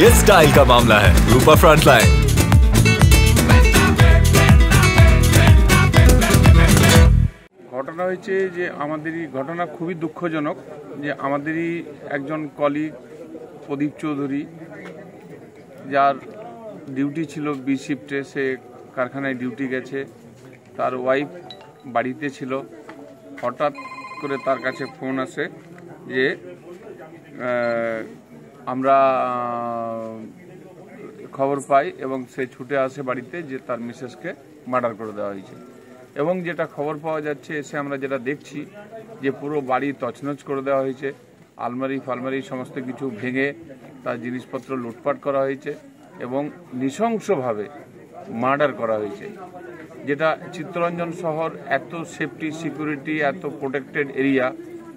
ये स्टाइल का मामला है। रूपा फ्रंटलाइन। ঘটনা হয়েছে যে আমাদেরই ঘটনা খুবই দুঃখজনক যে আমাদেরই একজন কলিগ প্রদীপ চৌধুরী, যার ডিউটি ছিল বি শিফটে, সে কারখানায় ডিউটি গেছে, তার ওয়াইফ বাড়িতে ছিল। হঠাৎ করে তার কাছে ফোন আসে যে আমরা খবর পাই এবং সে ছুটে আসে বাড়িতে যে তার মিসেসকে মার্ডার করে দেওয়া হয়েছে। এবং যেটা খবর পাওয়া যাচ্ছে, এসে আমরা যেটা দেখছি যে পুরো বাড়ি তছনছ করে দেওয়া হয়েছে, আলমারি ফালমারি সমস্ত কিছু ভেঙে তার জিনিসপত্র লুটপাট করা হয়েছে এবং নৃশংসভাবে মার্ডার করা হয়েছে। যেটা চিত্তরঞ্জন শহর এত সেফটি সিকিউরিটি, এত প্রোটেক্টেড এরিয়া,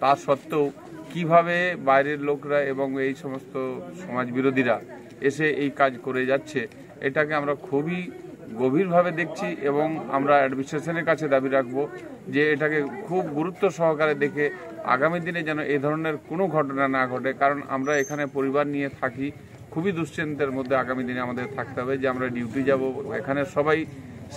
তা সত্ত্বেও কিভাবে বাইরের লোকরা এবং এই সমস্ত সমাজ বিরোধীরা এসে এই কাজ করে যাচ্ছে, এটাকে আমরা খুবই গভীরভাবে দেখছি এবং আমরা অ্যাডমিনিস্ট্রেশনের কাছে দাবি রাখবো যে এটাকে খুব গুরুত্ব সহকারে দেখে আগামী দিনে যেন এই ধরনের কোনো ঘটনা না ঘটে। কারণ আমরা এখানে পরিবার নিয়ে থাকি, খুবই দুশ্চিন্তার মধ্যে আগামী দিনে আমাদের থাকতে হবে যে আমরা ডিউটি যাব। এখানে সবাই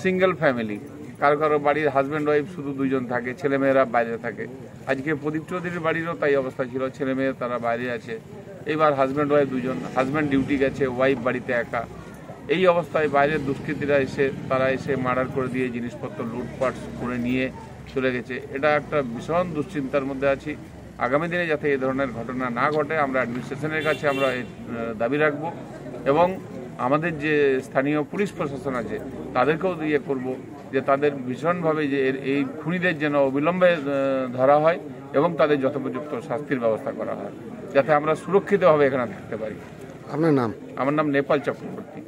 সিঙ্গেল ফ্যামিলি, কারো কারো বাড়ির হাজব্যান্ড ওয়াইফ শুধু দুজন থাকে, ছেলেমেয়েরা বাইরে থাকে। আজকে প্রদীপ চৌধুরীর বাড়িরও তাই অবস্থা ছিল, ছেলেমেয়ে তারা বাইরে আছে। এইবার হাজব্যান্ড ওয়াইফ দুজন, হাজব্যান্ড ডিউটি গেছে, ওয়াইফ বাড়িতে একা। এই অবস্থায় বাইরের দুষ্কৃতীরা তারা এসে মার্ডার করে দিয়ে জিনিসপত্র লুটপাট করে নিয়ে চলে গেছে। এটা একটা ভীষণ দুশ্চিন্তার মধ্যে আছি। আগামী দিনে যাতে এই ধরনের ঘটনা না ঘটে আমরা অ্যাডমিনিস্ট্রেশনের কাছে আমরা দাবি রাখব এবং আমাদের যে স্থানীয় পুলিশ প্রশাসন আছে তাদেরকেও ইয়ে করব যে তাদের ভীষণভাবে যে এই খুনিদের যেন অবিলম্বে ধরা হয় এবং তাদের যথোপযুক্ত শাস্তির ব্যবস্থা করা হয়, যাতে আমরা সুরক্ষিতভাবে এখানে থাকতে পারি। আপনার নাম? আমার নাম নেপাল চক্রবর্তী।